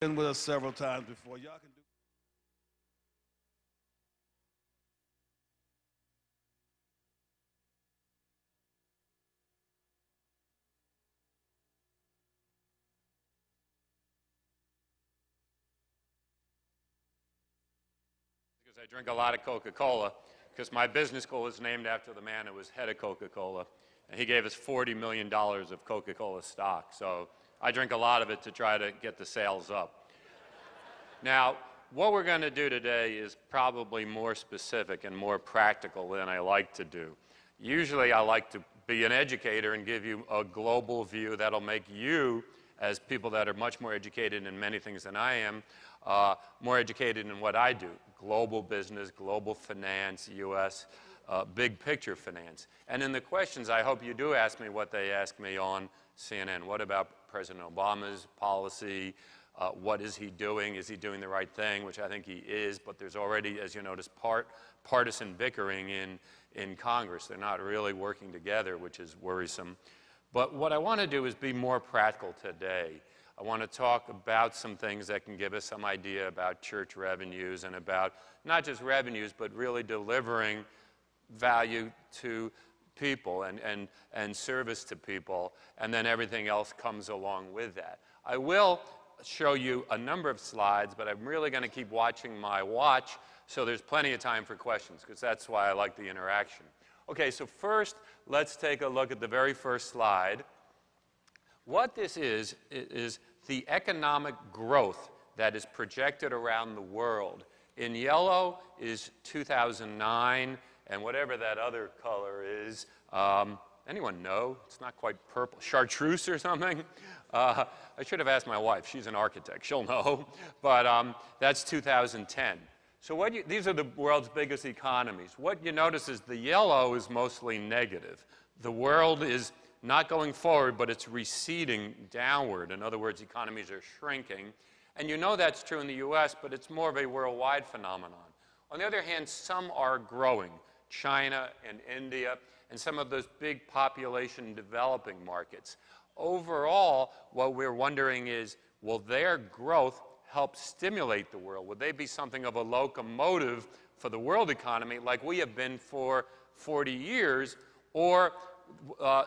been with us several times before. Y'all can do. Because I drink a lot of Coca-Cola, because my business school was named after the man who was head of Coca-Cola, and he gave us $40 million of Coca-Cola stock. So I drink a lot of it to try to get the sales up. Now, what we're going to do today is probably more specific and more practical than I like to do. Usually I like to be an educator and give you a global view that'll make you, as people that are much more educated in many things than I am, more educated in what I do. Global business, global finance, U.S., big picture finance. And in the questions, I hope you do ask me what they ask me on CNN. What about President Obama's policy? What is he doing? Is he doing the right thing? Which I think he is, but there's already, as you notice, partisan bickering in Congress. They're not really working together, which is worrisome. But what I want to do is be more practical today. I want to talk about some things that can give us some idea about church revenues and about not just revenues, but really delivering value to people and service to people, and then everything else comes along with that. I will show you a number of slides, but I'm really going to keep watching my watch, so there's plenty of time for questions, because that's why I like the interaction. Okay, so first, let's take a look at the very first slide. What this is the economic growth that is projected around the world. In yellow is 2009, and whatever that other color is, anyone know? It's not quite purple. Chartreuse or something? I should have asked my wife. She's an architect. She'll know. But that's 2010. So these are the world's biggest economies. What you notice is the yellow is mostly negative. The world is not going forward, but it's receding downward. In other words, economies are shrinking. And you know that's true in the U.S., but it's more of a worldwide phenomenon. On the other hand, some are growing. China and India, and some of those big population developing markets. Overall, what we're wondering is, will their growth help stimulate the world? Would they be something of a locomotive for the world economy like we have been for 40 years? Or,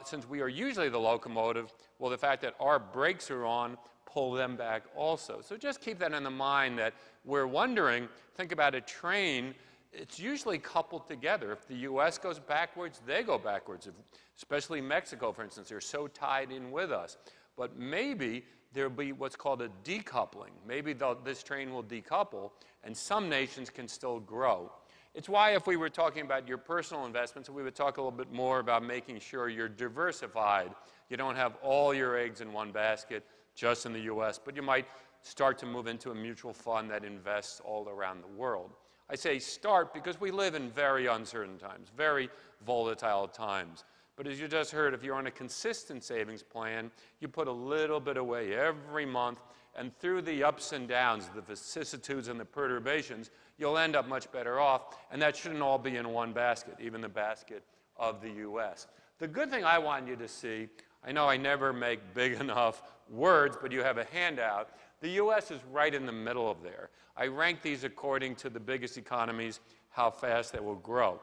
since we are usually the locomotive, will the fact that our brakes are on pull them back also? So just keep that in the mind that we're wondering, think about a train, it's usually coupled together. If the U.S. goes backwards, they go backwards. Especially Mexico, for instance, they're so tied in with us. But maybe there'll be what's called a decoupling. Maybe this train will decouple, and some nations can still grow. It's why if we were talking about your personal investments, we would talk a little bit more about making sure you're diversified. You don't have all your eggs in one basket just in the U.S., but you might start to move into a mutual fund that invests all around the world. I say start because we live in very uncertain times, very volatile times. But as you just heard, if you're on a consistent savings plan, you put a little bit away every month, and through the ups and downs, the vicissitudes and the perturbations, you'll end up much better off, and that shouldn't all be in one basket, even the basket of the U.S. The good thing I want you to see, I know I never make big enough words, but you have a handout. The U.S. is right in the middle of there. I rank these according to the biggest economies, how fast they will grow.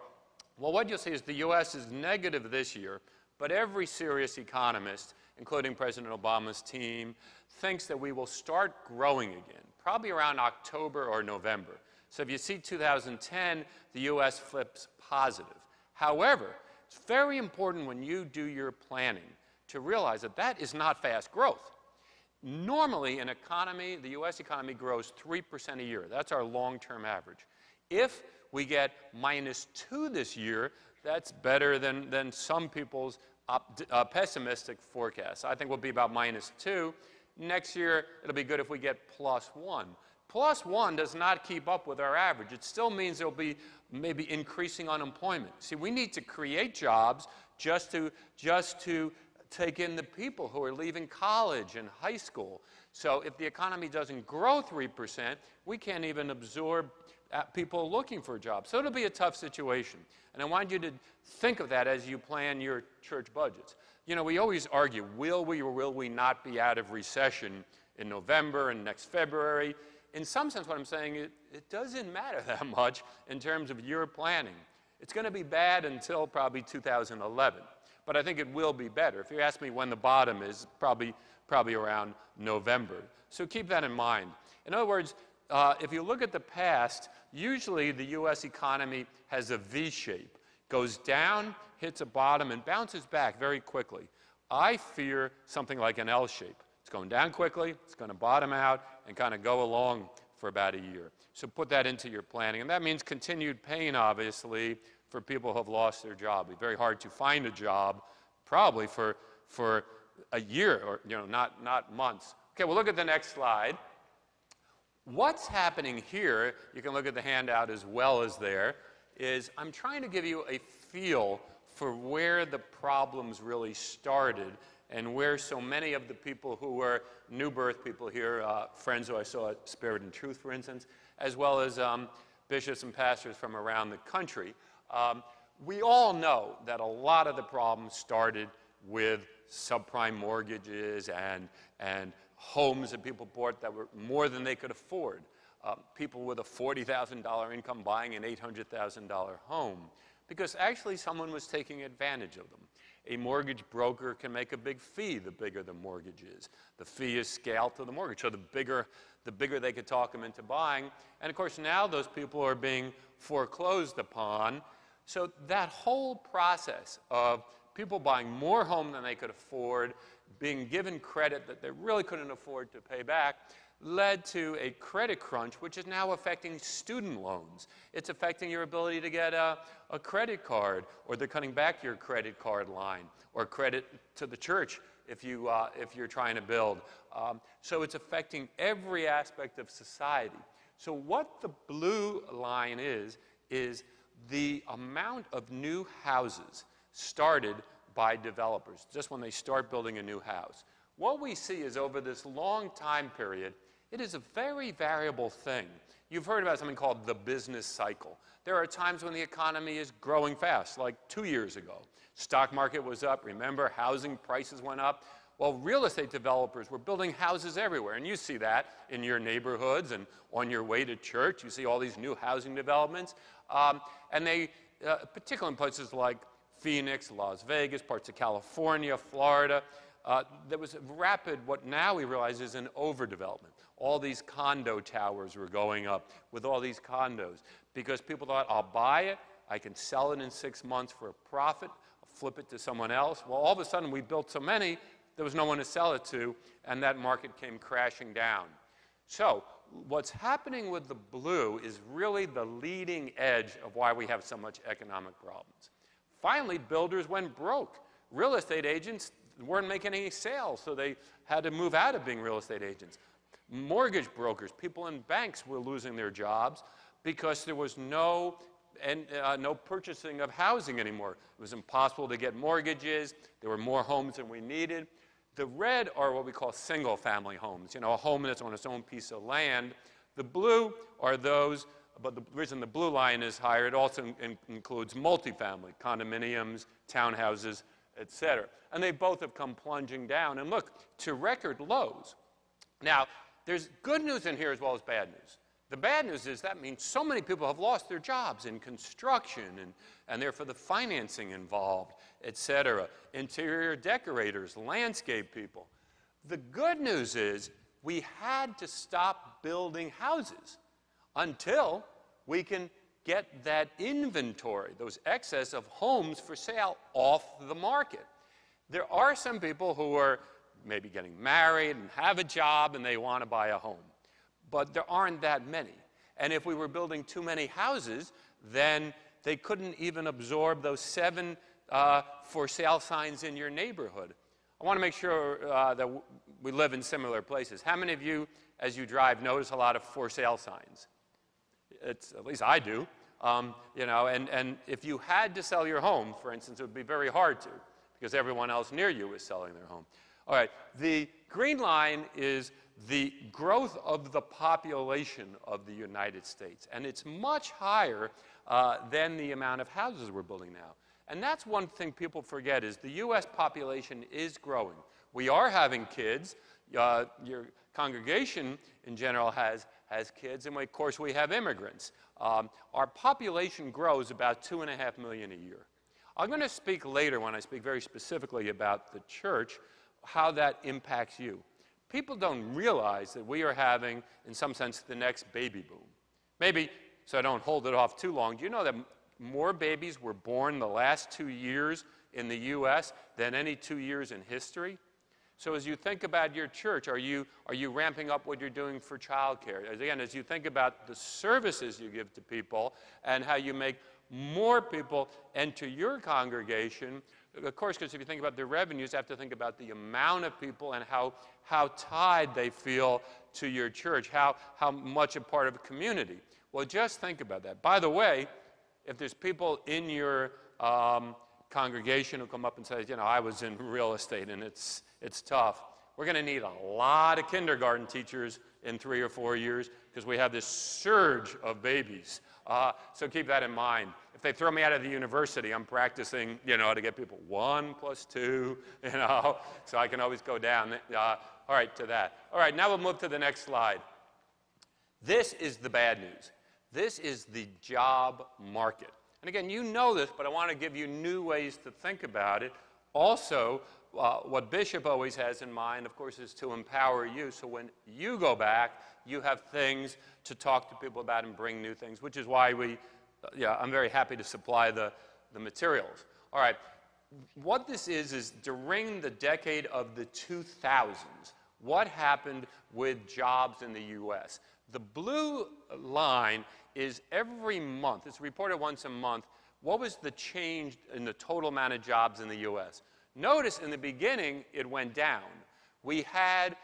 Well, what you'll see is the U.S. is negative this year, but every serious economist, including President Obama's team, thinks that we will start growing again, probably around October or November. So if you see 2010, the U.S. flips positive. However, it's very important when you do your planning to realize that that is not fast growth. Normally, an economy, the U.S. economy grows 3% a year. That's our long-term average. If we get -2 this year, that's better than some people's pessimistic forecasts. I think we'll be about -2. Next year, it'll be good if we get +1. +1 does not keep up with our average. It still means there'll be maybe increasing unemployment. See, we need to create jobs just to take in the people who are leaving college and high school. So if the economy doesn't grow 3%, we can't even absorb people looking for jobs. So it'll be a tough situation. And I want you to think of that as you plan your church budgets. You know, we always argue, will we or will we not be out of recession in November and next February. In some sense, what I'm saying, it doesn't matter that much in terms of your planning. It's going to be bad until probably 2011, but I think it will be better. If you ask me when the bottom is, probably around November. So keep that in mind. In other words, if you look at the past, usually the U.S. economy has a V shape. Goes down, hits a bottom, and bounces back very quickly. I fear something like an L shape. It's going down quickly, it's going to bottom out, and kind of go along for about a year. So put that into your planning. And that means continued pain, obviously, for people who have lost their job. It'll be very hard to find a job, probably for a year, or not months. Okay, well, look at the next slide. What's happening here, you can look at the handout as well as there, is I'm trying to give you a feel for where the problems really started and where so many of the people who were new birth people here, friends who I saw at Spirit and Truth, for instance, as well as bishops and pastors from around the country, we all know that a lot of the problems started with subprime mortgages and homes that people bought that were more than they could afford. People with a $40,000 income buying an $800,000 home because actually someone was taking advantage of them. A mortgage broker can make a big fee the bigger the mortgage is. The fee is scaled to the mortgage, so the bigger they could talk them into buying. And of course now those people are being foreclosed upon. So that whole process of people buying more home than they could afford, being given credit that they really couldn't afford to pay back, led to a credit crunch, which is now affecting student loans. It's affecting your ability to get a credit card, or they're cutting back your credit card line, or credit to the church if you're trying to build. So it's affecting every aspect of society. So what the blue line is the amount of new houses started by developers, just when they start building a new house. What we see is over this long time period, it is a very variable thing. You've heard about something called the business cycle. There are times when the economy is growing fast, like 2 years ago. Stock market was up, remember, housing prices went up. Well, real estate developers were building houses everywhere, and you see that in your neighborhoods and on your way to church. You see all these new housing developments, and they, particularly in places like Phoenix, Las Vegas, parts of California, Florida, there was a rapid, what now we realize is an overdevelopment. All these condo towers were going up with all these condos because people thought, I'll buy it, I can sell it in 6 months for a profit, I'll flip it to someone else. Well, all of a sudden we built so many, there was no one to sell it to, and that market came crashing down. So what's happening with the blue is really the leading edge of why we have so much economic problems. Finally, builders went broke. Real estate agents weren't making any sales, so they had to move out of being real estate agents. Mortgage brokers, people in banks were losing their jobs because there was no purchasing of housing anymore. It was impossible to get mortgages. There were more homes than we needed. The red are what we call single-family homes, a home that's on its own piece of land. The blue are those, but the reason the blue line is higher, it also includes multifamily, condominiums, townhouses, et cetera. And they both have come plunging down, and look, to record lows. Now, there's good news in here as well as bad news. The bad news is that means so many people have lost their jobs in construction and therefore the financing involved, et cetera. Interior decorators, landscape people. The good news is we had to stop building houses until we can get that inventory, those excess of homes for sale, off the market. There are some people who are maybe getting married and have a job and they want to buy a home. But there aren't that many. And if we were building too many houses, then they couldn't even absorb those 7 for sale signs in your neighborhood. I want to make sure that we live in similar places. How many of you, as you drive, notice a lot of for sale signs? At least I do. And if you had to sell your home, for instance, it would be very hard to, because everyone else near you is selling their home. All right, the green line is the growth of the population of the United States, and it's much higher than the amount of houses we're building now. And that's one thing people forget is the U.S. population is growing. We are having kids. Your congregation in general has kids, and of course we have immigrants. Our population grows about 2.5 million a year. I'm going to speak later, when I speak very specifically about the church, how that impacts you. People don't realize that we are having, in some sense, the next baby boom. Maybe, so I don't hold it off too long, do you know that more babies were born the last 2 years in the U.S. than any 2 years in history? So as you think about your church, are you ramping up what you're doing for childcare? Again, as you think about the services you give to people and how you make more people enter your congregation, of course, because if you think about the revenues, you have to think about the amount of people and how tied they feel to your church, how much a part of a community. Well, just think about that. By the way, if there's people in your congregation who come up and say, you know, I was in real estate and it's tough, we're going to need a lot of kindergarten teachers in 3 or 4 years because we have this surge of babies. So keep that in mind. If they throw me out of the university, I'm practicing, you know, to get people 1 + 2, you know, so I can always go down. All right, to that. All right, now we'll move to the next slide. This is the bad news. This is the job market. And again, you know this, but I want to give you new ways to think about it. Also, what Bishop always has in mind, of course, is to empower you. So when you go back, you have things to talk to people about and bring new things, which is why I'm very happy to supply the materials. All right, what this is during the decade of the 2000s, what happened with jobs in the U.S.? The blue line is every month, it's reported once a month, what was the change in the total amount of jobs in the U.S.? Notice in the beginning, it went down. We had,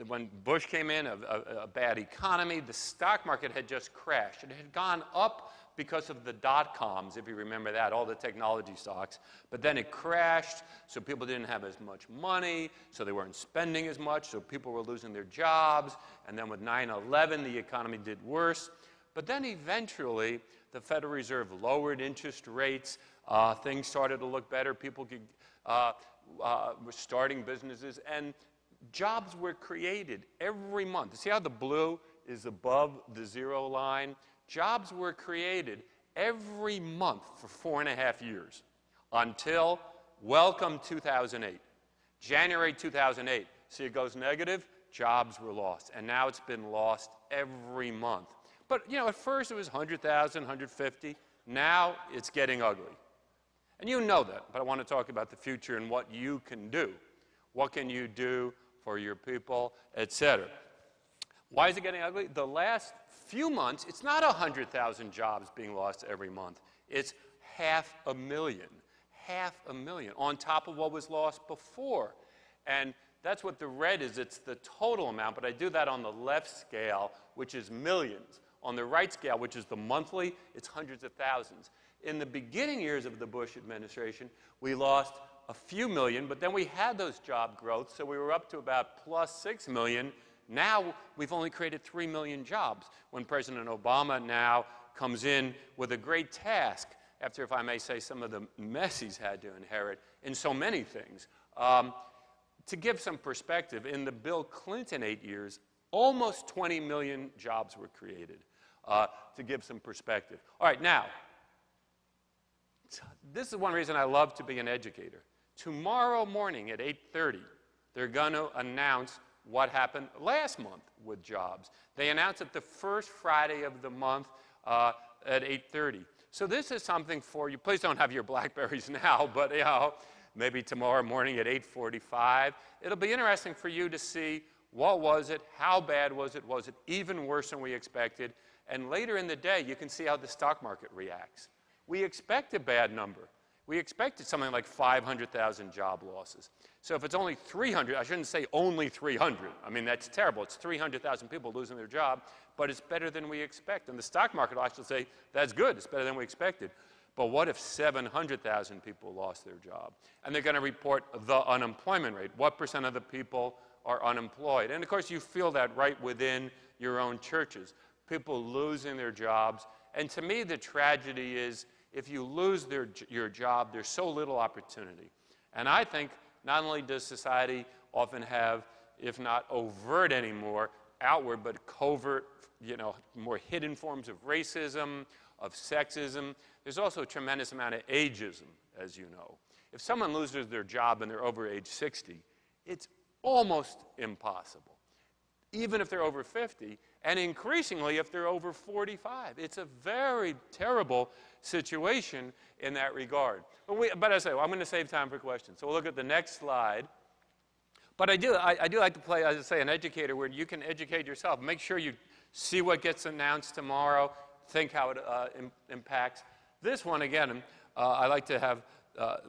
when Bush came in, a bad economy. The stock market had just crashed. It had gone up because of the dot-coms, if you remember that, all the technology stocks. But then it crashed, so people didn't have as much money, so they weren't spending as much, so people were losing their jobs. And then with 9/11, the economy did worse. But then eventually, the Federal Reserve lowered interest rates. Things started to look better. People were starting businesses, and jobs were created every month. See how the blue is above the zero line? Jobs were created every month for 4.5 years until, welcome 2008. January 2008. See, it goes negative, jobs were lost. And now it's been lost every month. But, you know, at first it was 100,000, 150. Now it's getting ugly. And you know that, but I want to talk about the future and what you can do. What can you do for your people, etc. Why is it getting ugly? The last few months, it's not 100,000 jobs being lost every month. It's 500,000. 500,000 on top of what was lost before. And that's what the red is. It's the total amount, but I do that on the left scale, which is millions. On the right scale, which is the monthly, it's hundreds of thousands. In the beginning years of the Bush administration, we lost a few million, but then we had those job growths, so we were up to about +6 million. Now we've only created 3 million jobs. When President Obama now comes in with a great task, after, if I may say, some of the mess he's had to inherit in so many things. To give some perspective, in the Bill Clinton 8 years, almost 20 million jobs were created, to give some perspective. All right, now, this is one reason I love to be an educator. Tomorrow morning at 8:30, they're going to announce what happened last month with jobs. They announce it the first Friday of the month at 8:30. So this is something for you. Please don't have your BlackBerries now, but you know, maybe tomorrow morning at 8:45. It'll be interesting for you to see what was it, how bad was it even worse than we expected, and later in the day you can see how the stock market reacts. We expect a bad number. We expected something like 500,000 job losses. So if it's only 300, I shouldn't say only 300. I mean, that's terrible. It's 300,000 people losing their job, but it's better than we expect. And the stock market will actually say, that's good, it's better than we expected. But what if 700,000 people lost their job? And they're going to report the unemployment rate. What % of the people are unemployed? And of course, you feel that right within your own churches. People losing their jobs. And to me, the tragedy is if you lose your job, there's so little opportunity. And I think not only does society often have if not overt anymore, outward but covert, more hidden forms of racism, of sexism. There's also a tremendous amount of ageism, as you know. If someone loses their job and they're over age 60, it's almost impossible, even if they're over 50, and increasingly if they're over 45. It's a very terrible situation in that regard. But as I say, I'm going to save time for questions. So we'll look at the next slide. But I do like to play, as I say, an educator where you can educate yourself. Make sure you see what gets announced tomorrow, think how it impacts. This one, again, I like to have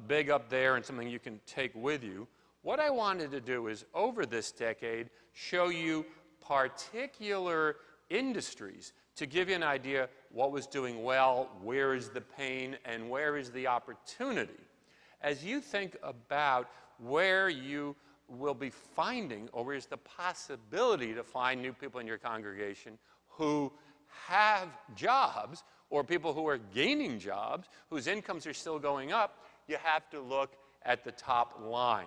big up there and something you can take with you. What I wanted to do is, over this decade, show you particular industries to give you an idea what was doing well, where is the pain, and where is the opportunity. As you think about where you will be finding, or where's the possibility to find new people in your congregation who have jobs, or people who are gaining jobs, whose incomes are still going up, you have to look at the top line.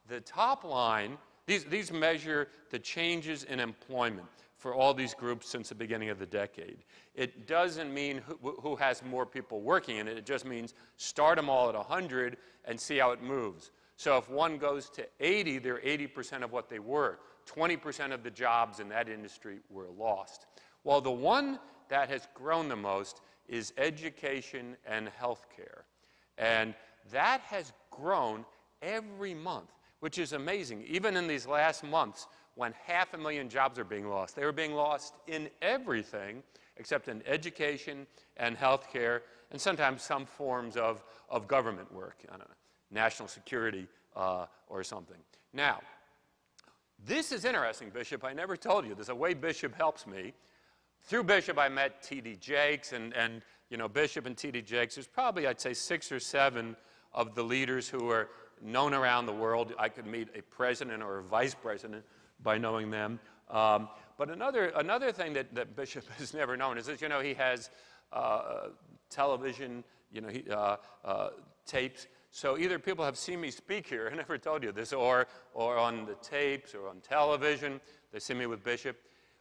The top line, these measure the changes in employment for all these groups since the beginning of the decade. It doesn't mean who has more people working in it. It just means start them all at 100 and see how it moves. So if one goes to 80, they're 80% of what they were. 20% of the jobs in that industry were lost. Well, the one that has grown the most is education and healthcare. And that has grown every month, which is amazing. Even in these last months, when 500,000 jobs are being lost, they were being lost in everything except in education and healthcare, and sometimes some forms of government work. I don't know, national security or something. Now, this is interesting, Bishop. I never told you. There's a way Bishop helps me. Through Bishop, I met T.D. Jakes, and Bishop and T.D. Jakes, there's probably, I'd say, 6 or 7 of the leaders who are known around the world. I could meet a president or a vice president by knowing them. But another thing that Bishop has never known is that, he has television, tapes. So either people have seen me speak here, I never told you this, or on the tapes or on television, they see me with Bishop.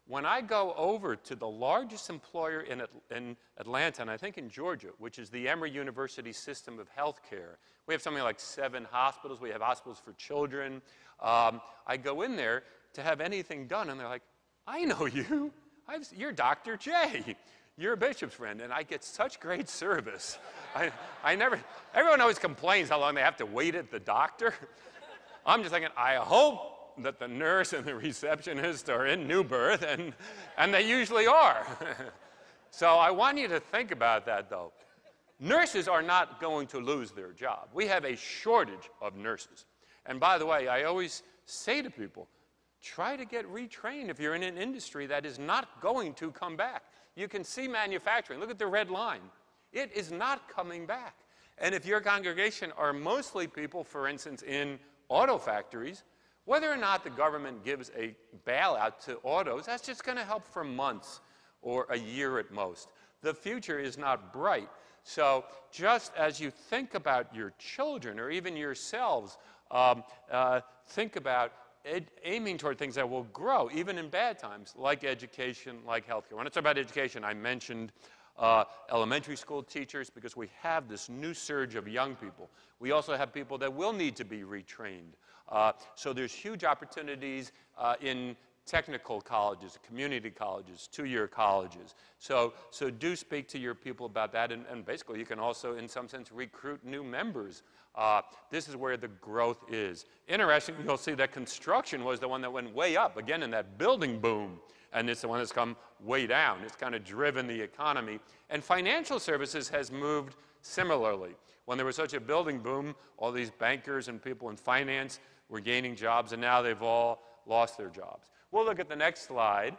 When I go over to the largest employer in Atlanta, and I think in Georgia, which is the Emory University System of Healthcare, we have something like 7 hospitals. We have hospitals for children. I go in there to have anything done, and they're like, I know you. You're Dr. J. You're a Bishop's friend, and I get such great service. Everyone always complains how long they have to wait at the doctor. I'm just thinking, I hope that the nurse and the receptionist are in new birth, and they usually are. So I want you to think about that, though. Nurses are not going to lose their job. We have a shortage of nurses. And by the way, I always say to people, try to get retrained if you're in an industry that is not going to come back. You can see manufacturing. Look at the red line. It is not coming back. And if your congregation are mostly people, for instance, in auto factories, whether or not the government gives a bailout to autos, that's just going to help for months or a year at most. The future is not bright. So just as you think about your children or even yourselves, think about aiming toward things that will grow, even in bad times, like education, like healthcare. When I talk about education, I mentioned elementary school teachers, because we have this new surge of young people. We also have people that will need to be retrained. So there's huge opportunities in technical colleges, community colleges, 2-year colleges. So do speak to your people about that, and basically you can also, in some sense, recruit new members. This is where the growth is. Interesting, you'll see that construction was the one that went way up, again, in that building boom, and it's the one that's come way down. It's kind of driven the economy. And financial services has moved similarly. When there was such a building boom, all these bankers and people in finance were gaining jobs, and now they've all lost their jobs. We'll look at the next slide.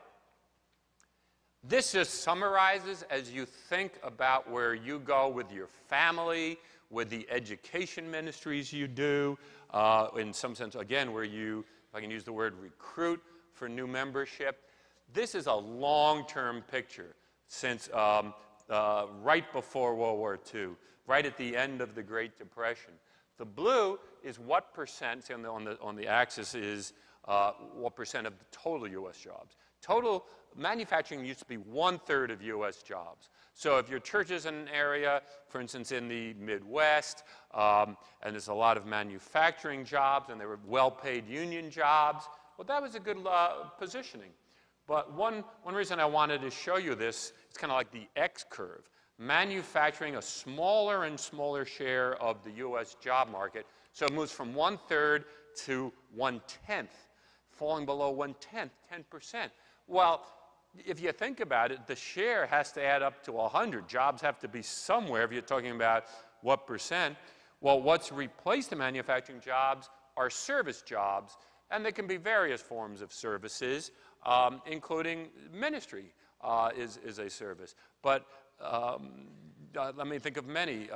This just summarizes, as you think about where you go with your family, with the education ministries you do, in some sense, again, where you, if I can use the word recruit for new membership. This is a long-term picture since right before World War II, right at the end of the Great Depression. The blue is what percent, on the axis, is what percent of the total U.S. jobs. Total manufacturing used to be 1/3 of U.S. jobs. So if your church is in an area, for instance, in the Midwest, and there's a lot of manufacturing jobs, and there were well-paid union jobs, well, that was a good positioning. But one reason I wanted to show you this, it's kind of like the X curve. Manufacturing a smaller and smaller share of the U.S. job market. So it moves from 1/3 to 1/10, falling below 1/10, 10%. Well, if you think about it, the share has to add up to 100. Jobs have to be somewhere if you're talking about what percent. Well, what's replaced the manufacturing jobs are service jobs, and they can be various forms of services, including ministry is a service. But let me think of many.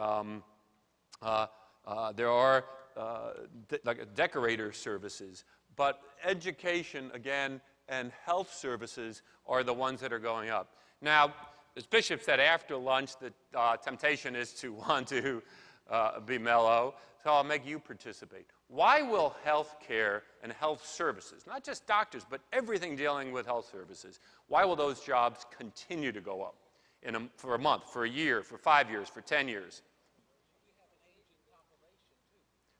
There are like decorator services, but education, again, and health services are the ones that are going up. Now, as Bishop said after lunch, the temptation is to want to be mellow, so I'll make you participate. Why will health care and health services, not just doctors, but everything dealing with health services, why will those jobs continue to go up for a month, for a year, for 5 years, for 10 years?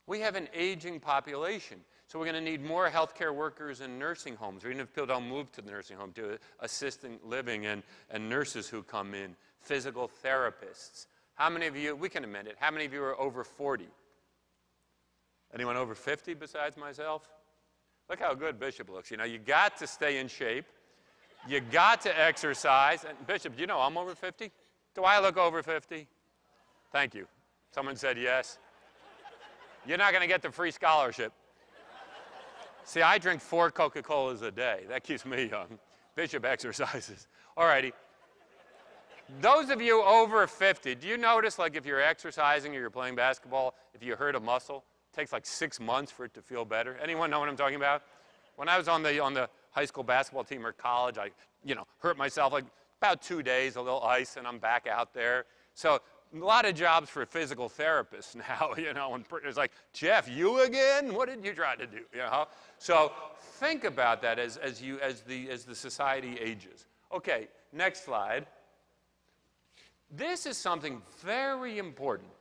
We have an aging population. So we're going to need more healthcare workers in nursing homes, or even if people don't move to the nursing home, to assisted living and nurses who come in, physical therapists. How many of you, we can admit it, how many of you are over 40? Anyone over 50 besides myself? Look how good Bishop looks. You know, you got to stay in shape. You got to exercise. And Bishop, do you know I'm over 50? Do I look over 50? Thank you. Someone said yes. You're not going to get the free scholarship. See, I drink 4 Coca-Colas a day. That keeps me young. Bishop exercises. All righty. Those of you over 50, do you notice, like, if you're exercising or you're playing basketball, if you hurt a muscle, it takes like 6 months for it to feel better? Anyone know what I'm talking about? When I was on the high school basketball team or college, I, hurt myself like about 2 days, a little ice, and I'm back out there. So a lot of jobs for physical therapists now, and it's like, Jeff, you again? What did you try to do? So think about that as the society ages. Okay, next slide. This is something very important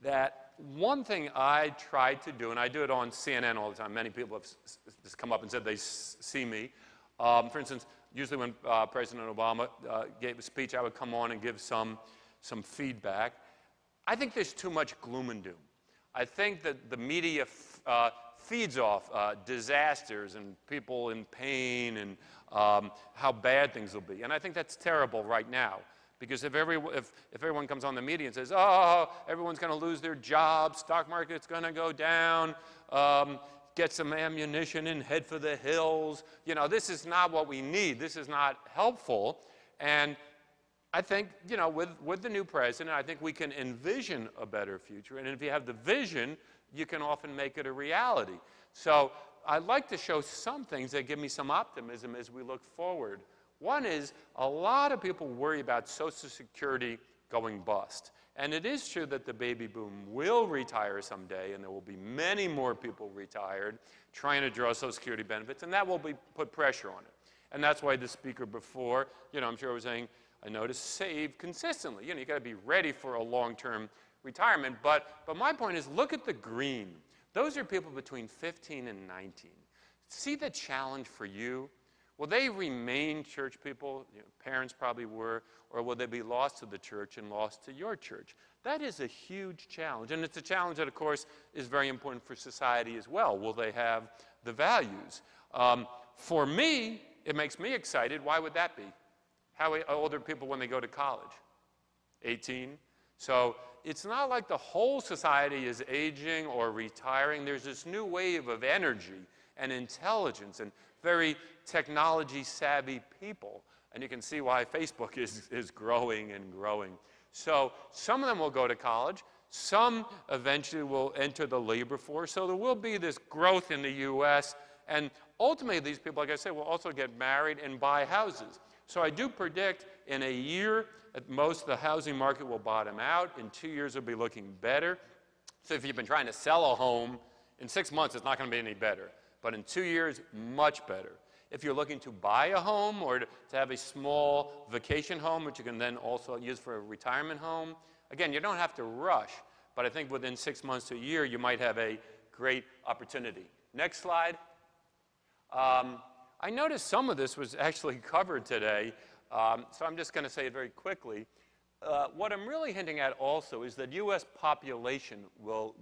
that one thing I try to do, and I do it on CNN all the time. Many people have just come up and said they see me. For instance, usually when President Obama gave a speech, I would come on and give some feedback. I think there's too much gloom and doom. I think that the media feeds off disasters and people in pain and how bad things will be. And I think that's terrible right now. Because if everyone comes on the media and says, oh, everyone's going to lose their jobs, stock market's going to go down, get some ammunition and head for the hills, this is not what we need. This is not helpful. And I think, with the new president, I think we can envision a better future. And if you have the vision, you can often make it a reality. So I'd like to show some things that give me some optimism as we look forward. One is a lot of people worry about Social Security going bust. And it is true that the baby boom will retire someday, and there will be many more people retired trying to draw Social Security benefits, and that will put pressure on it. And that's why the speaker before, I'm sure was saying, I noticed, save consistently. You got to be ready for a long-term retirement. But my point is, look at the green. Those are people between 15 and 19. See the challenge for you? Will they remain church people? Parents probably were. Or will they be lost to the church and lost to your church? That is a huge challenge. And it's a challenge that, of course, is very important for society as well. Will they have the values? For me, it makes me excited. Why would that be? How old are people when they go to college? 18? So it's not like the whole society is aging or retiring. There's this new wave of energy and intelligence and very technology-savvy people. And you can see why Facebook is growing and growing. So some of them will go to college. Some eventually will enter the labor force. So there will be this growth in the U.S. And ultimately, these people, like I said, will also get married and buy houses. So I do predict in a year, at most, the housing market will bottom out. In 2 years, it'll be looking better. So if you've been trying to sell a home, in 6 months, it's not going to be any better. But in 2 years, much better. If you're looking to buy a home or to have a small vacation home, which you can then also use for a retirement home, again, you don't have to rush. But I think within 6 months to a year, you might have a great opportunity. Next slide. I noticed some of this was actually covered today, so I'm just going to say it very quickly. What I'm really hinting at also is that U.S. population will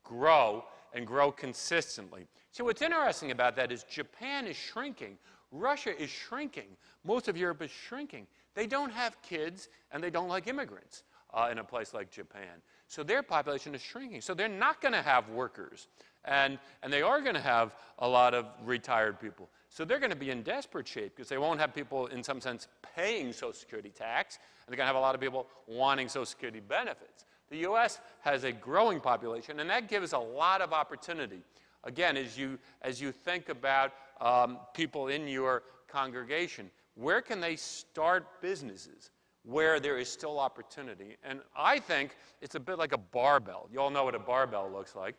grow and grow consistently. So what's interesting about that is Japan is shrinking. Russia is shrinking. Most of Europe is shrinking. They don't have kids, and they don't like immigrants in a place like Japan. So their population is shrinking. So they're not going to have workers. And they are going to have a lot of retired people. So they're going to be in desperate shape because they won't have people, in some sense, paying Social Security tax. And they're going to have a lot of people wanting Social Security benefits. The U.S. has a growing population, and that gives a lot of opportunity. Again, as you think about people in your congregation, where can they start businesses where there is still opportunity? And I think it's a bit like a barbell. You all know what a barbell looks like.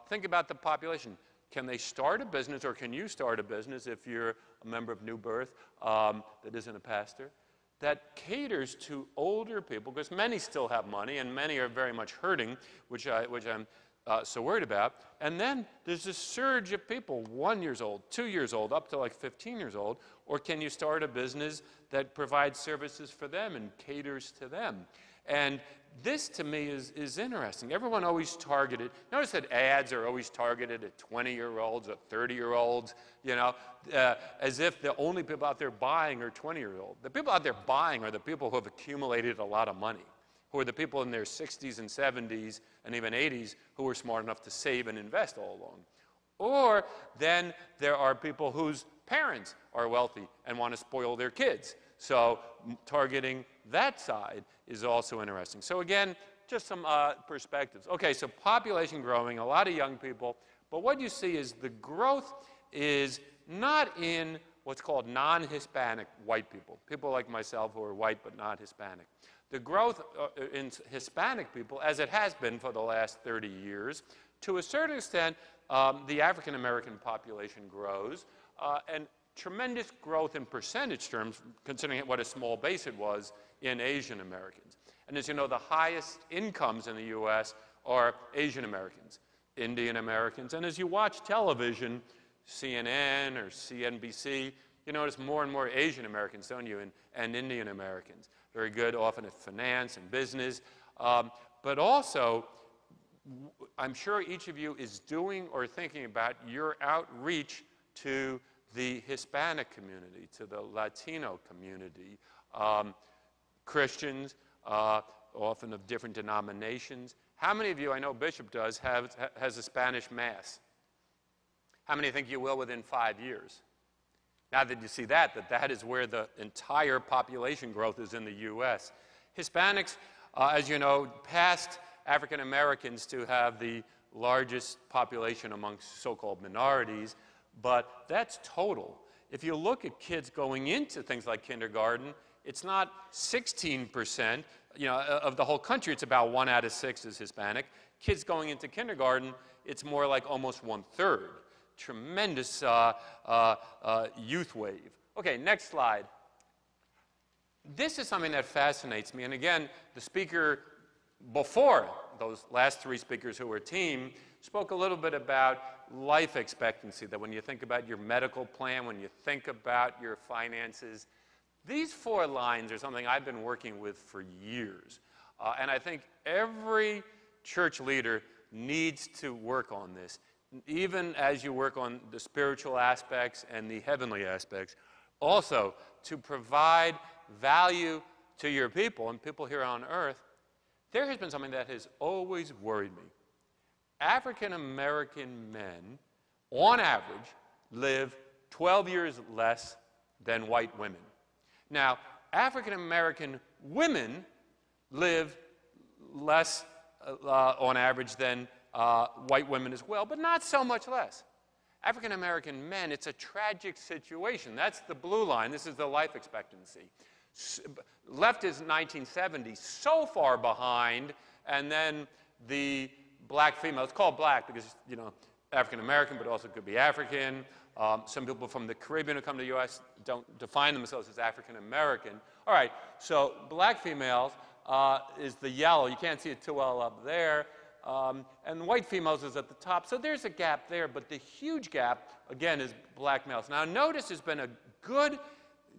Think about the population. Can they start a business, or can you start a business if you're a member of New Birth that isn't a pastor, that caters to older people, because many still have money and many are very much hurting, which I'm so worried about. And then there's this surge of people, 1 year old, 2 years old, up to like 15 years old. Or can you start a business that provides services for them and caters to them? And this, to me, is interesting. Everyone always targeted. Notice that ads are always targeted at 20-year-olds or 30-year-olds, you know, as if the only people out there buying are 20-year-olds. The people out there buying are the people who have accumulated a lot of money, who are the people in their 60s and 70s and even 80s who are smart enough to save and invest all along. Or then there are people whose parents are wealthy and want to spoil their kids. So targeting that side is also interesting. So again, just some perspectives. Okay, so population growing, a lot of young people. But what you see is the growth is not in what's called non-Hispanic white people, people like myself who are white but not Hispanic. The growth in Hispanic people, as it has been for the last 30 years, to a certain extent, the African American population grows, and tremendous growth in percentage terms, considering what a small base it was in Asian Americans. And as you know, the highest incomes in the U.S. are Asian Americans, Indian Americans. And as you watch television, CNN or CNBC, you notice more and more Asian Americans, don't you, and Indian Americans. Very good, often at finance and business. But also, I'm sure each of you is doing or thinking about your outreach to the Hispanic community, to the Latino community, Christians, often of different denominations. How many of you, I know Bishop does, has a Spanish Mass? How many think you will within 5 years? Now that you see that is where the entire population growth is in the U.S. Hispanics, as you know, passed African Americans to have the largest population amongst so-called minorities, but that's total. If you look at kids going into things like kindergarten, it's not 16%, you know, of the whole country. It's about 1 out of 6 is Hispanic. Kids going into kindergarten, it's more like almost 1/3. Tremendous youth wave. Okay, next slide. This is something that fascinates me. And again, the speaker before those last 3 speakers who were team spoke a little bit about life expectancy, that when you think about your medical plan, when you think about your finances, these 4 lines are something I've been working with for years. And I think every church leader needs to work on this, even as you work on the spiritual aspects and the heavenly aspects. Also, to provide value to your people and people here on earth, there has been something that has always worried me. African American men, on average, live 12 years less than white women. Now, African American women live less on average than white women as well, but not so much less. African American men, it's a tragic situation. That's the blue line. This is the life expectancy. Left is 1970, so far behind, and then the black female, it's called black because, you know, African American, but also could be African. Some people from the Caribbean who come to the U.S. don't define themselves as African American. All right, so black females is the yellow. You can't see it too well up there. And white females is at the top. So there's a gap there, but the huge gap, again, is black males. Now notice there's been a good,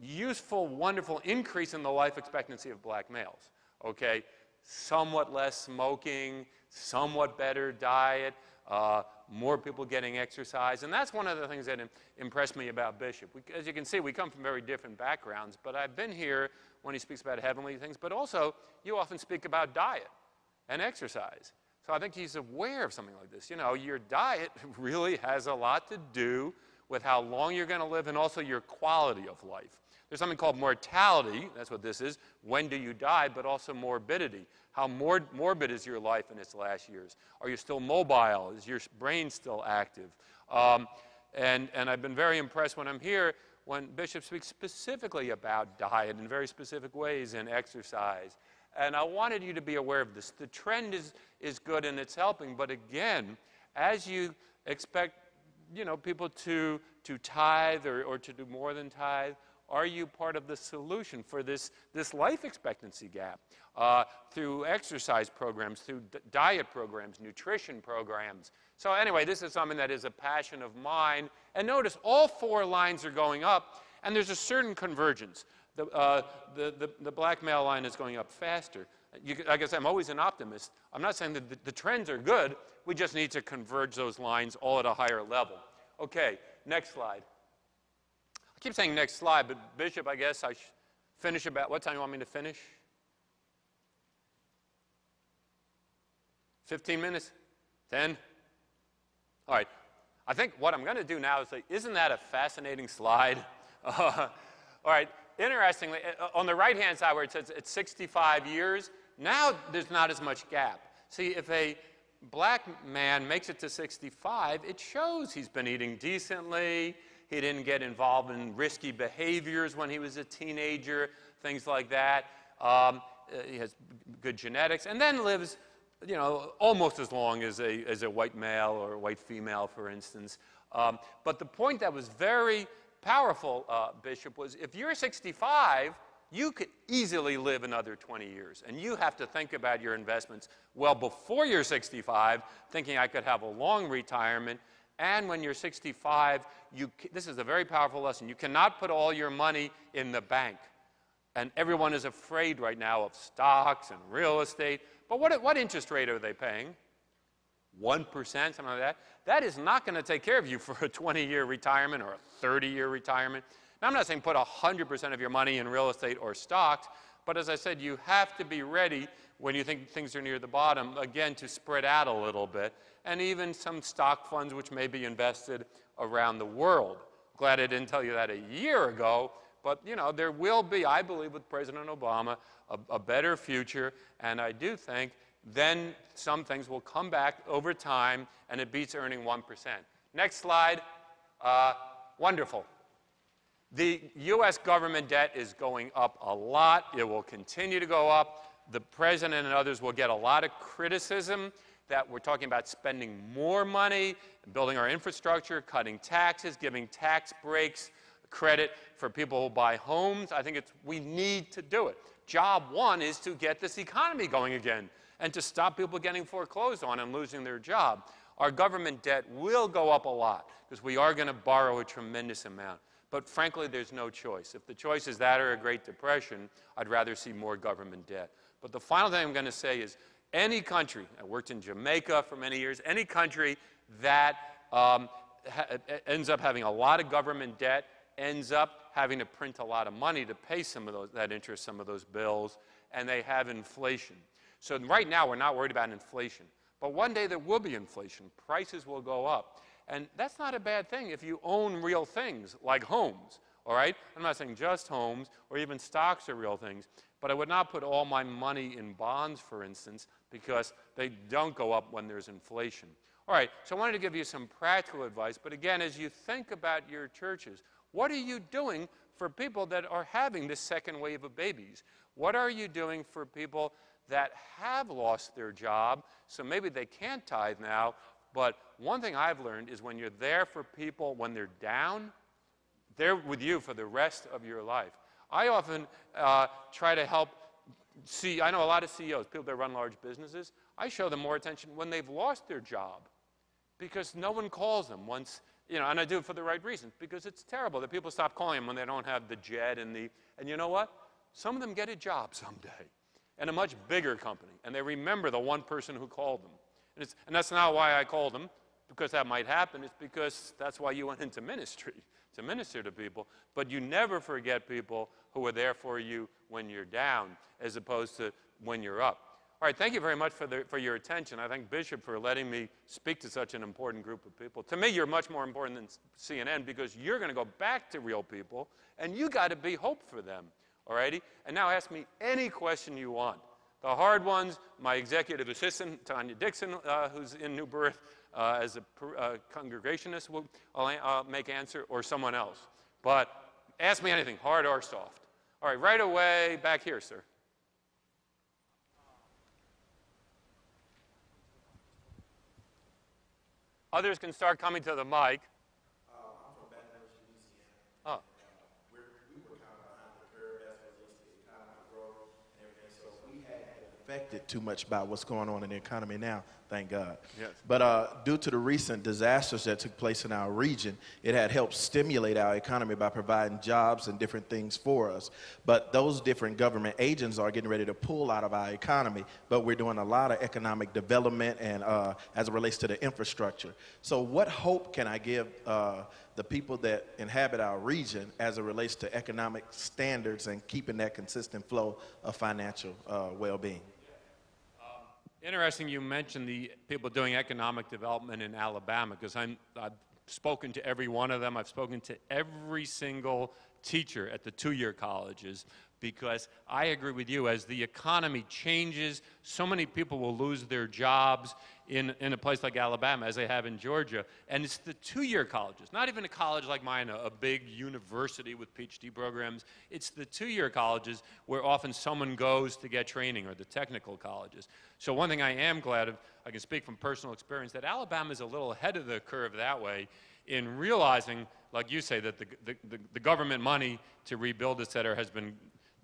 useful, wonderful increase in the life expectancy of black males. Okay, somewhat less smoking, somewhat better diet, more people getting exercise. And that's one of the things that impressed me about Bishop. As you can see, we come from very different backgrounds, but I've been here when he speaks about heavenly things, but also you often speak about diet and exercise. So I think he's aware of something like this. You know, your diet really has a lot to do with how long you're going to live and also your quality of life. There's something called mortality, that's what this is, when do you die, but also morbidity. How morbid is your life in its last years? Are you still mobile? Is your brain still active? And I've been very impressed when I'm here when Bishop speaks specifically about diet in very specific ways and exercise. And I wanted you to be aware of this. The trend is good and it's helping, but again, as you expect, you know, people to tithe or to do more than tithe, are you part of the solution for this life expectancy gap? Through exercise programs, through diet programs, nutrition programs. So anyway, this is something that is a passion of mine. And notice all four lines are going up, and there's a certain convergence. The black male line is going up faster. Like I said, I'm always an optimist. I'm not saying that the trends are good. We just need to converge those lines all at a higher level. Okay, next slide. I keep saying next slide, but Bishop, I guess I finish about, what time do you want me to finish? 15 minutes? 10? All right. I think what I'm going to do now is say, isn't that a fascinating slide? All right. Interestingly, on the right-hand side where it says it's 65 years, now there's not as much gap. See, if a black man makes it to 65, it shows he's been eating decently, he didn't get involved in risky behaviors when he was a teenager, things like that. He has good genetics, and then lives, you know, almost as long as a white male or a white female, for instance. But the point that was very powerful, Bishop, was if you're 65, you could easily live another 20 years. And you have to think about your investments well before you're 65, thinking I could have a long retirement. And when you're 65, this is a very powerful lesson. You cannot put all your money in the bank. And everyone is afraid right now of stocks and real estate. But what interest rate are they paying? 1%, something like that. That is not going to take care of you for a 20-year retirement or a 30-year retirement. Now, I'm not saying put 100% of your money in real estate or stocks, but as I said, you have to be ready when you think things are near the bottom, again, to spread out a little bit, and even some stock funds which may be invested around the world. Glad I didn't tell you that a year ago, but, you know, there will be, I believe, with President Obama, a better future, and I do think then some things will come back over time, and it beats earning 1%. Next slide. Wonderful. The U.S. government debt is going up a lot. It will continue to go up. The president and others will get a lot of criticism that we're talking about spending more money, building our infrastructure, cutting taxes, giving tax breaks, credit for people who buy homes. I think we need to do it. Job one is to get this economy going again and to stop people getting foreclosed on and losing their job. Our government debt will go up a lot because we are going to borrow a tremendous amount. But frankly, there's no choice. If the choice is that or a Great Depression, I'd rather see more government debt. But the final thing I'm going to say is any country, I worked in Jamaica for many years, any country that ends up having a lot of government debt ends up having to print a lot of money to pay some of that interest, some of those bills, and they have inflation. So right now, we're not worried about inflation. But one day there will be inflation. Prices will go up. And that's not a bad thing if you own real things like homes, all right? I'm not saying just homes or even stocks are real things, but I would not put all my money in bonds, for instance, because they don't go up when there's inflation. All right, so I wanted to give you some practical advice, but again, as you think about your churches, what are you doing for people that are having this second wave of babies? What are you doing for people that have lost their job, so maybe they can't tithe now, But one thing I've learned is when you're there for people when they're down, they're with you for the rest of your life. I often try to help I know a lot of CEOs, people that run large businesses, I show them more attention when they've lost their job because no one calls them once, and I do it for the right reasons, because it's terrible that people stop calling them when they don't have the jet and you know what? Some of them get a job someday in a much bigger company, and they remember the one person who called them. And that's not why I called them, because that might happen. It's because that's why you went into ministry, to minister to people. But you never forget people who are there for you when you're down, as opposed to when you're up. All right, thank you very much for your attention. I thank Bishop for letting me speak to such an important group of people. To me, you're much more important than CNN, because you're going to go back to real people, and you got to be hope for them. All righty? And now ask me any question you want. The hard ones, my executive assistant, Tanya Dixon, who's in New Birth as a congregationist, will make answer, or someone else. But ask me anything, hard or soft. All right, right away, back here, sir. Others can start coming to the mic. I'm from Baton Rouge, Louisiana. Oh. We were kind of behind the curve as it relates to the economic growth and everything. So we hadn't been affected too much by what's going on in the economy now, thank God. Yes. But due to the recent disasters that took place in our region, it had helped stimulate our economy by providing jobs and different things for us. But those different government agents are getting ready to pull out of our economy, but we're doing a lot of economic development and as it relates to the infrastructure. So what hope can I give the people that inhabit our region as it relates to economic standards and keeping that consistent flow of financial well-being? Interesting you mentioned the people doing economic development in Alabama, because I've spoken to every one of them. I've spoken to every single teacher at the two-year colleges, because I agree with you. As the economy changes, so many people will lose their jobs in a place like Alabama, as they have in Georgia. And it's the two-year colleges, not even a college like mine, a big university with PhD programs. It's the two-year colleges where often someone goes to get training, or the technical colleges. So one thing I am glad of, I can speak from personal experience, that Alabama is a little ahead of the curve that way in realizing, like you say, that the government money to rebuild, et cetera, has been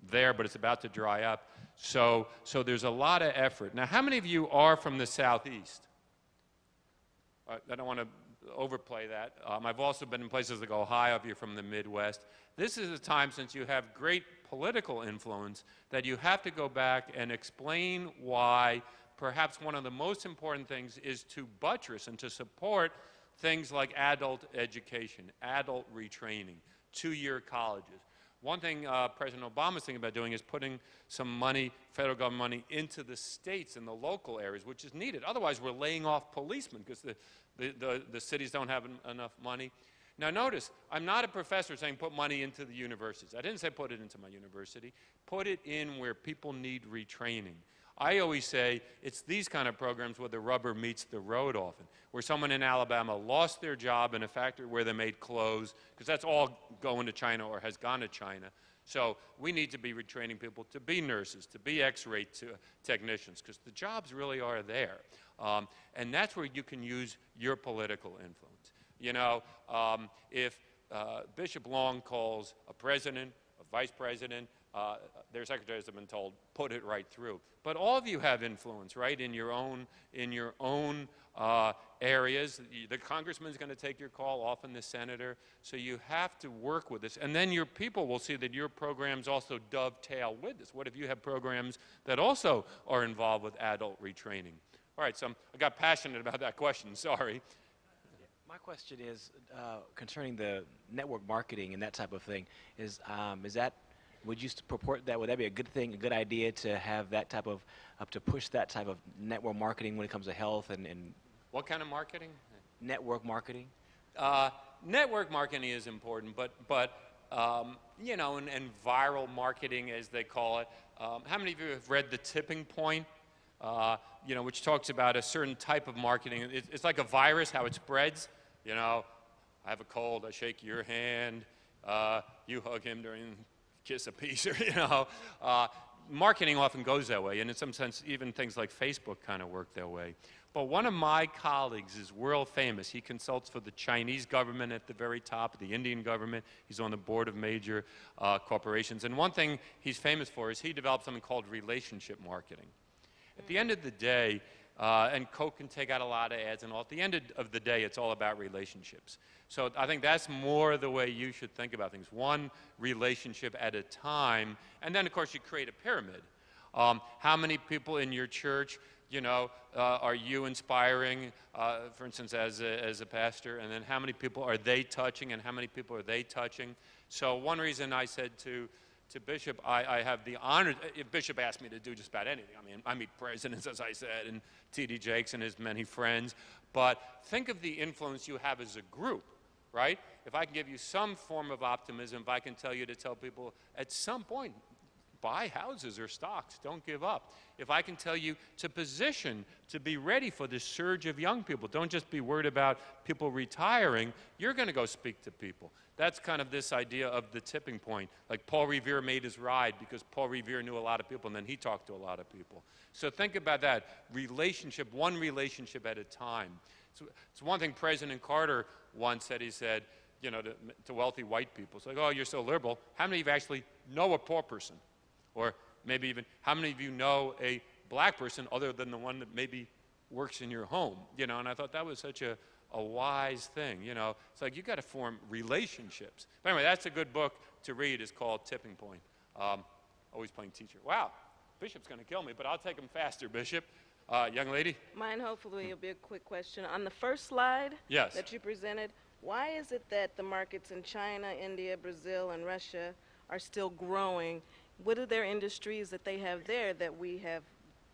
there, but it's about to dry up. So there's a lot of effort. Now, how many of you are from the Southeast? I don't want to overplay that. I've also been in places like Ohio, if you're from the Midwest. This is a time, since you have great political influence, that you have to go back and explain why perhaps one of the most important things is to buttress and to support things like adult education, adult retraining, two-year colleges. One thing President Obama's thinking about doing is putting some money, federal government money, into the states and the local areas, which is needed. Otherwise, we're laying off policemen because the cities don't have enough money. Now, notice, I'm not a professor saying put money into the universities. I didn't say put it into my university. Put it in where people need retraining. I always say it's these kind of programs where the rubber meets the road often, where someone in Alabama lost their job in a factory where they made clothes, because that's all going to China or has gone to China. So we need to be retraining people to be nurses, to be X-ray technicians, because the jobs really are there. And that's where you can use your political influence. You know, if Bishop Long calls a president, a vice president, their secretaries have been told, put it right through. But all of you have influence, right, in your own areas. The congressman's going to take your call, often the senator. So you have to work with this. And then your people will see that your programs also dovetail with this. What if you have programs that also are involved with adult retraining? All right, so I got passionate about that question. Sorry. My question is concerning the network marketing and that type of thing. Is that, would you purport that, would that be a good thing, a good idea to have that type of, to push that type of network marketing when it comes to health and what kind of marketing? Network marketing? Network marketing is important, but you know, and viral marketing, as they call it. How many of you have read The Tipping Point? You know, which talks about a certain type of marketing. It's like a virus, how it spreads. You know, I have a cold, I shake your hand, you hug him during kiss a piece, or, you know. Marketing often goes that way, and in some sense, even things like Facebook kind of work that way. But one of my colleagues is world famous. He consults for the Chinese government at the very top, the Indian government. He's on the board of major corporations. And one thing he's famous for is he developed something called relationship marketing. At the end of the day, and Coke can take out a lot of ads and all, at the end of the day, it's all about relationships. So I think that's more the way you should think about things. One relationship at a time, and then of course you create a pyramid. How many people in your church, you know, are you inspiring, for instance, as a pastor, and then how many people are they touching, and how many people are they touching? So one reason I said to Bishop, I have the honor, if Bishop asked me to do just about anything, I mean, I meet presidents, as I said, and T.D. Jakes and his many friends, but think of the influence you have as a group, right? If I can give you some form of optimism, if I can tell you to tell people at some point, buy houses or stocks, don't give up. If I can tell you to position, to be ready for this surge of young people, don't just be worried about people retiring, you're going to go speak to people. That's kind of this idea of the tipping point. Like Paul Revere made his ride because Paul Revere knew a lot of people, and then he talked to a lot of people. So think about that, relationship, one relationship at a time. It's one thing President Carter once said. He said, you know, to wealthy white people, it's like, oh, you're so liberal. How many of you actually know a poor person? Or maybe even, how many of you know a black person other than the one that maybe works in your home? You know, and I thought that was such a wise thing, you know. It's like you got to form relationships. But anyway, that's a good book to read. It's called Tipping Point. Always playing teacher. Wow, Bishop's going to kill me, but I'll take him faster, Bishop. Young lady? Mine hopefully will be a quick question. On the first slide Yes. that you presented, why is it that the markets in China, India, Brazil, and Russia are still growing? What are their industries that they have there that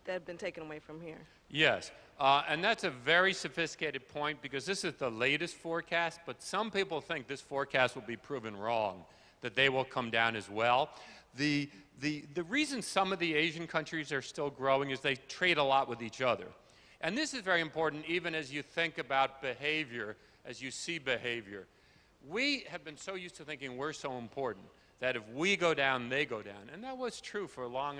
have been taken away from here? Yes, and that's a very sophisticated point because this is the latest forecast, but some people think this forecast will be proven wrong, that they will come down as well. The reason some of the Asian countries are still growing is they trade a lot with each other. And this is very important even as you think about behavior, as you see behavior. We have been so used to thinking we're so important that if we go down, they go down. And that was true for a lot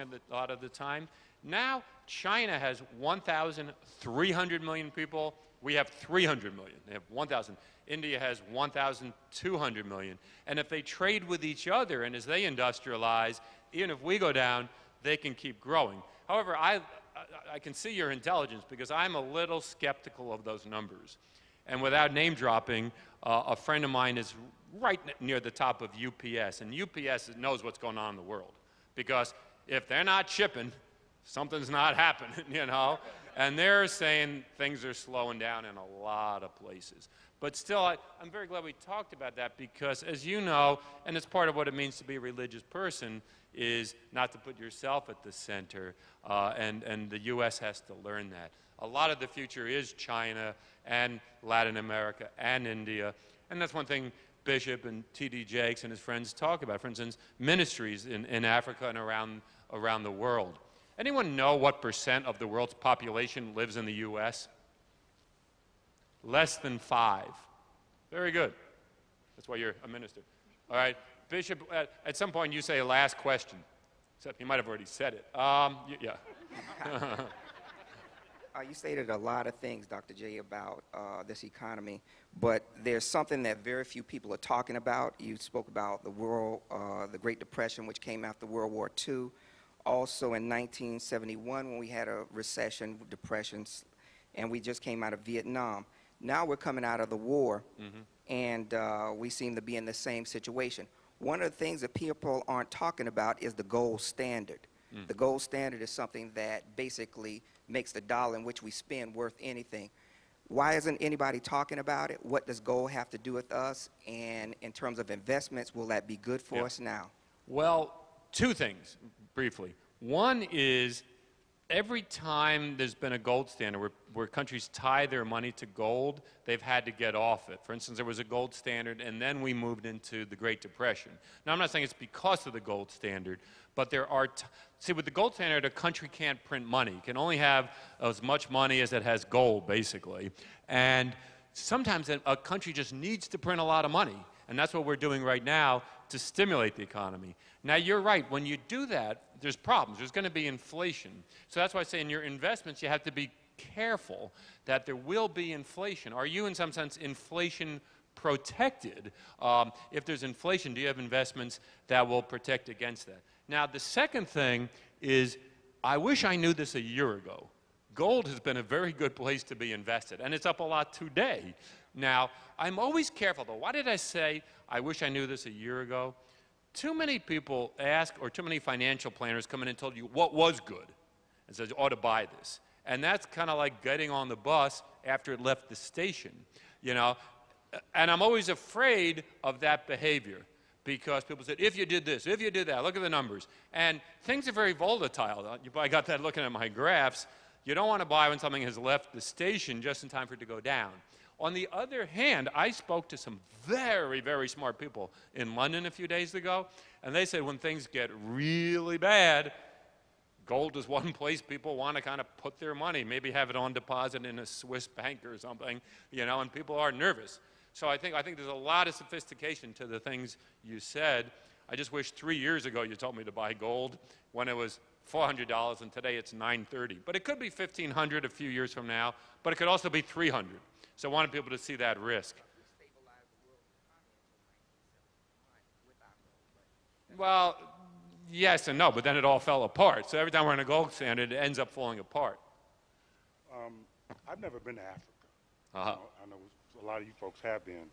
of the time. Now, China has 1,300 million people. We have 300 million. They have 1,000. India has 1,200 million. And if they trade with each other and as they industrialize, even if we go down, they can keep growing. However, I can see your intelligence because I'm a little skeptical of those numbers. And without name dropping, a friend of mine is right near the top of UPS, and UPS knows what's going on in the world. Because if they're not shipping, something's not happening, you know? And they're saying things are slowing down in a lot of places. But still, I'm very glad we talked about that because, as you know, and it's part of what it means to be a religious person, is not to put yourself at the center, and the U.S. has to learn that. A lot of the future is China and Latin America and India, and that's one thing Bishop and T.D. Jakes and his friends talk about. For instance, ministries in Africa and around the world. Anyone know what % of the world's population lives in the U.S.? Less than 5. Very good. That's why you're a minister. All right, Bishop, at some point you say last question. Except you might have already said it. Yeah. You stated a lot of things, Dr. J, about this economy, but there's something that very few people are talking about. You spoke about the Great Depression, which came after World War II. Also in 1971, when we had a recession, depressions, and we just came out of Vietnam. Now we're coming out of the war, and we seem to be in the same situation. One of the things that people aren't talking about is the gold standard. The gold standard is something that basically makes the dollar in which we spend worth anything. Why isn't anybody talking about it? What does gold have to do with us? And in terms of investments, will that be good for us now? Well, two things, briefly. One is every time there's been a gold standard where countries tie their money to gold, they've had to get off it. For instance, there was a gold standard, and then we moved into the Great Depression. Now, I'm not saying it's because of the gold standard, but there are, see, with the gold standard, a country can't print money. It can only have as much money as it has gold, basically. And sometimes a country just needs to print a lot of money. And that's what we're doing right now to stimulate the economy. Now, you're right. When you do that, there's problems. There's going to be inflation. So that's why I say in your investments, you have to be careful that there will be inflation. Are you, in some sense, inflation protected? If there's inflation, do you have investments that will protect against that? Now, the second thing is, I wish I knew this a year ago. Gold has been a very good place to be invested, and it's up a lot today. Now, I'm always careful, though. Why did I say I wish I knew this a year ago? Too many people ask, or too many financial planners come in and told you what was good, and says you ought to buy this. And that's kind of like getting on the bus after it left the station, you know. And I'm always afraid of that behavior, because people said, if you did this, if you did that, look at the numbers. And things are very volatile. I got that looking at my graphs. You don't want to buy when something has left the station just in time for it to go down. On the other hand, I spoke to some very, very smart people in London a few days ago, and they said when things get really bad, gold is one place people want to kind of put their money, maybe have it on deposit in a Swiss bank or something, you know, and people are nervous. So I think there's a lot of sophistication to the things you said. I just wish 3 years ago you told me to buy gold when it was $400, and today it's $930. But it could be $1,500 a few years from now, but it could also be $300. So I wanted people to see that risk. Well, yes and no, but then it all fell apart. So every time we're in a gold standard, it ends up falling apart. I've never been to Africa. Uh-huh. I know a lot of you folks have been,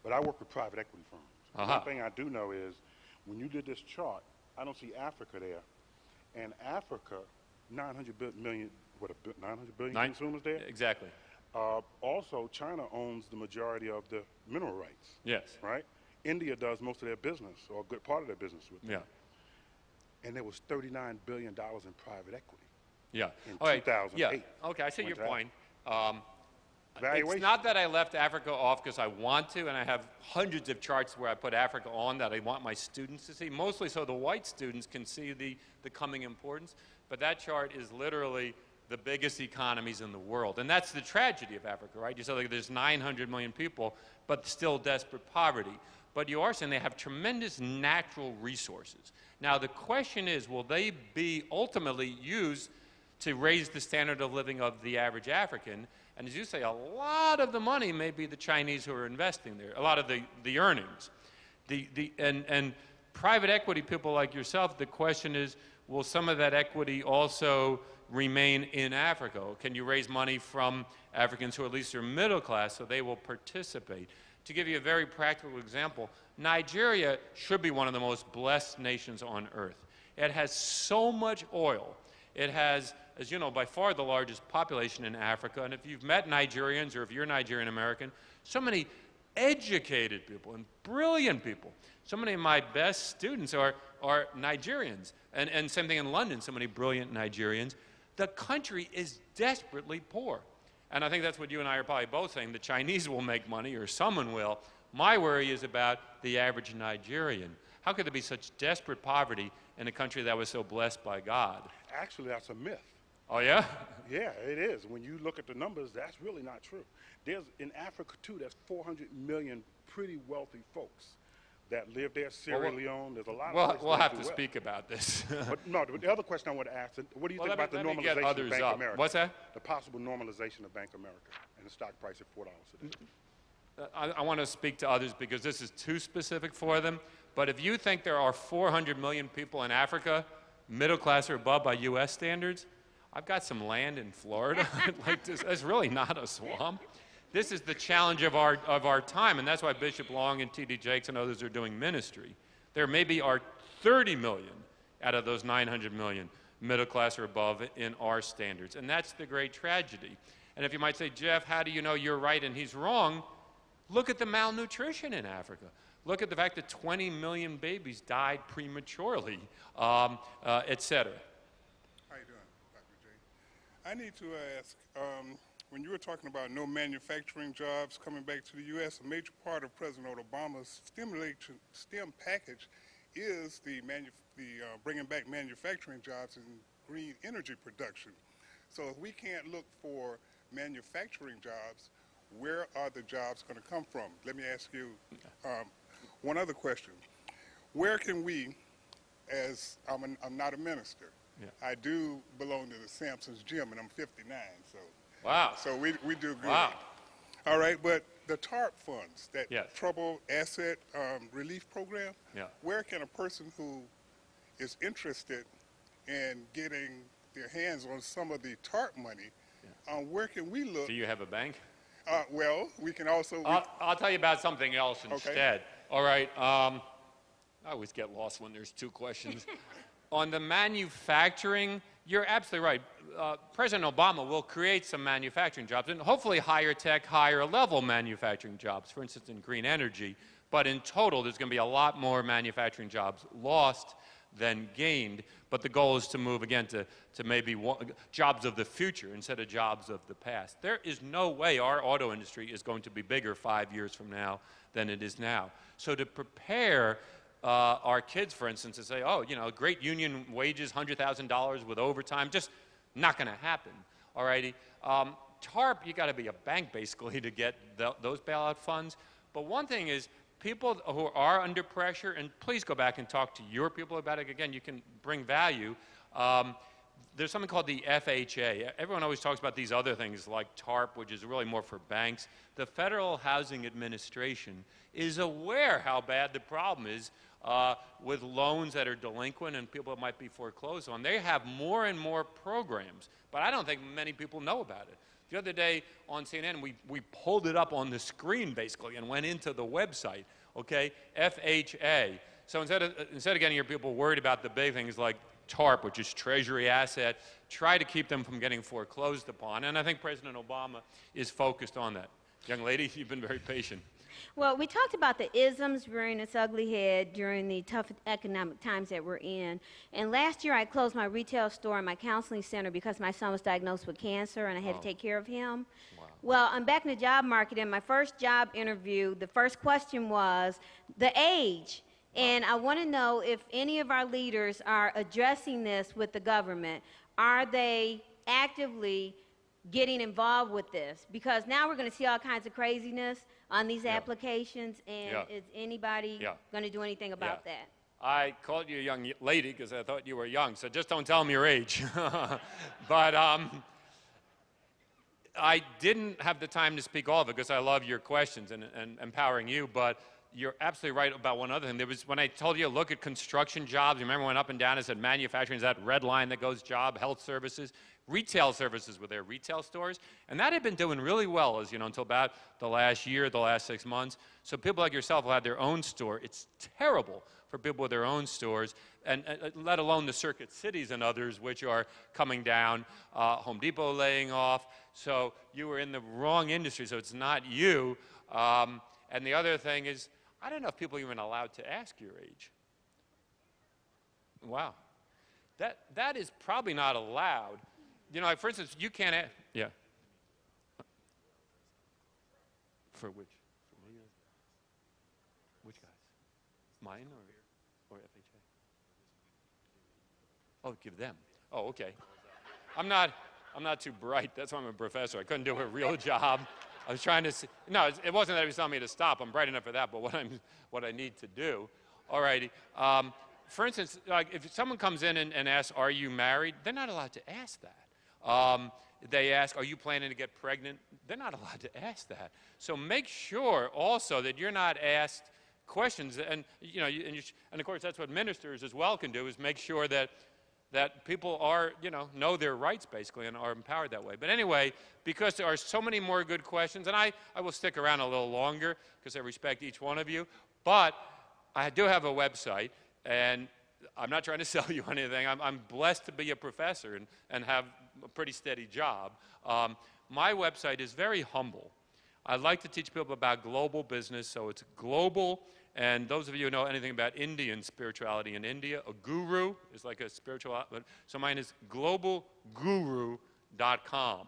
but I work with private equity firms. Uh-huh. One thing I do know is when you did this chart, I don't see Africa there. And Africa, 900 billion consumers there? Exactly. Also, China owns the majority of the mineral rights. Yes. Right? India does most of their business, or a good part of their business with them. Yeah. And there was $39 billion in private equity. Yeah. In All right. 2008. Yeah. Okay, I see your point. Valuation. It's not that I left Africa off because I want to, and I have hundreds of charts where I put Africa on that I want my students to see, mostly so the white students can see the coming importance. But that chart is literally the biggest economies in the world. And that's the tragedy of Africa, right? You say like there's 900 million people, but still desperate poverty. But you are saying they have tremendous natural resources. Now, the question is, will they be ultimately used to raise the standard of living of the average African? And as you say, a lot of the money may be the Chinese who are investing there, a lot of the earnings. And private equity people like yourself, the question is, will some of that equity also remain in Africa? Can you raise money from Africans who at least are middle class so they will participate? To give you a very practical example, Nigeria should be one of the most blessed nations on earth. It has so much oil. It has, as you know, by far the largest population in Africa. And if you've met Nigerians or if you're Nigerian American, so many educated people and brilliant people. So many of my best students are Nigerians. And same thing in London, so many brilliant Nigerians. The country is desperately poor. And I think that's what you and I are probably both saying. The Chinese will make money, or someone will. My worry is about the average Nigerian. How could there be such desperate poverty in a country that was so blessed by God? Actually, that's a myth. Oh, yeah? Yeah, it is. When you look at the numbers, that's really not true. There's, in Africa, too, there's 400 million pretty wealthy folks that live there. Sierra Leone, there's a lot of places We'll have to do well. speak about this. But no, the other question I want to ask, what do you think about the normalization of Bank of America? What's that? The possible normalization of Bank of America and the stock price at $4 a day. I want to speak to others because this is too specific for them. But if you think there are 400 million people in Africa, middle class or above by U.S. standards, I've got some land in Florida. It's really not a swamp. This is the challenge of our time, and that's why Bishop Long and T.D. Jakes and others are doing ministry. There maybe are 30 million out of those 900 million middle class or above in our standards, and that's the great tragedy. And if you might say, Jeff, how do you know you're right and he's wrong? Look at the malnutrition in Africa. Look at the fact that 20 million babies died prematurely, et cetera. How you doing, Dr. J? I need to ask, when you were talking about no manufacturing jobs coming back to the U.S., a major part of President Obama's STEM package is the bringing back manufacturing jobs and green energy production. So if we can't look for manufacturing jobs, where are the jobs going to come from? Let me ask you one other question. where can we, as I'm not a minister, Yeah. I do belong to the Samson's Gym, and I'm 59, so Wow. so we do good. Wow. All right, but the TARP funds, that Yes. Trouble Asset Relief Program, Yeah. where can a person who is interested in getting their hands on some of the TARP money, where can we look? Do you have a bank? Well, we can also. I'll tell you about something else instead. All right. I always get lost when there's two questions. On the manufacturing, you're absolutely right. President Obama will create some manufacturing jobs, and hopefully higher tech, higher level manufacturing jobs, for instance, in green energy. But in total, there's going to be a lot more manufacturing jobs lost than gained. But the goal is to move again to maybe jobs of the future instead of jobs of the past. There is no way our auto industry is going to be bigger 5 years from now than it is now. So to prepare our kids, for instance, to say, oh, you know, great union wages, $100,000 with overtime, just not going to happen. All righty. TARP, you got to be a bank basically to get those bailout funds. But one thing is, people who are under pressure, and please go back and talk to your people about it. Again, you can bring value. There's something called the FHA. Everyone always talks about these other things like TARP, which is really more for banks. The Federal Housing Administration is aware how bad the problem is with loans that are delinquent and people that might be foreclosed on. They have more and more programs, but I don't think many people know about it. The other day on CNN, we pulled it up on the screen, basically, and went into the website, okay? FHA. So instead of getting your people worried about the big things like TARP, which is Treasury asset, try to keep them from getting foreclosed upon. And I think President Obama is focused on that. Young lady, you've been very patient. Well, we talked about the isms rearing its ugly head during the tough economic times that we're in. And last year I closed my retail store and my counseling center because my son was diagnosed with cancer and I had to take care of him. Wow. Well, I'm back in the job market, and my first job interview, the first question was the age. And I want to know if any of our leaders are addressing this with the government. Are they actively getting involved with this? Because now we're going to see all kinds of craziness on these applications, and is anybody going to do anything about that? I called you a young lady because I thought you were young, so just don't tell them your age. But I didn't have the time to speak all of it because I love your questions and empowering you, but you're absolutely right about one other thing. There was, when I told you, look at construction jobs, you remember I went up and down and said manufacturing is that red line that goes job, health services, retail services with their retail stores, and that had been doing really well, as you know, until about the last year, the last 6 months. So people like yourself will have their own store. It's terrible for people with their own stores, and let alone the circuit cities and others, which are coming down, Home Depot laying off. So you were in the wrong industry, so it's not you. And the other thing is, I don't know if people are even allowed to ask your age. Wow. That is probably not allowed. You know, like for instance, you can't ask, yeah. For which? For me? Which guys? Mine or FHA? Oh, give them. Oh, okay. I'm not too bright. That's why I'm a professor. I couldn't do a real job. I was trying to see, no, it wasn't that he was telling me to stop. I'm bright enough for that, but what I need to do. All righty. For instance, like if someone comes in and asks, are you married? They're not allowed to ask that. They ask, are you planning to get pregnant? They're not allowed to ask that. So make sure also that you're not asked questions. And, you know, and of course, that's what ministers as well can do, is make sure that people are, you know their rights basically and are empowered that way. But anyway, because there are so many more good questions, and I will stick around a little longer because I respect each one of you, but I do have a website, and I'm not trying to sell you anything. I'm blessed to be a professor and have a pretty steady job. My website is very humble. I like to teach people about global business, so it's global. And those of you who know anything about Indian spirituality in India, a guru is like a spiritual, so mine is globalguru.com.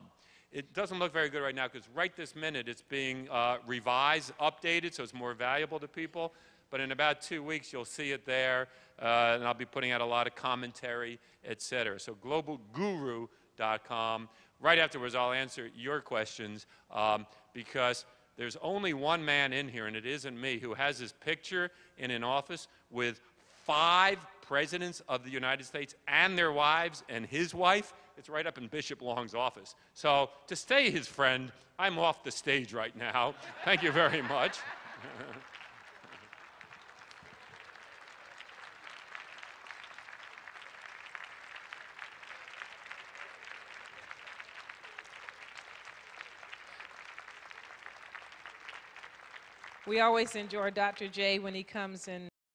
It doesn't look very good right now because right this minute it's being revised, updated, so it's more valuable to people. But in about 2 weeks you'll see it there, and I'll be putting out a lot of commentary, etc. So globalguru.com. Right afterwards I'll answer your questions because there's only one man in here, and it isn't me, who has his picture in an office with 5 presidents of the United States and their wives and his wife. It's right up in Bishop Long's office. So to stay his friend, I'm off the stage right now. Thank you very much. We always enjoy Dr. J when he comes and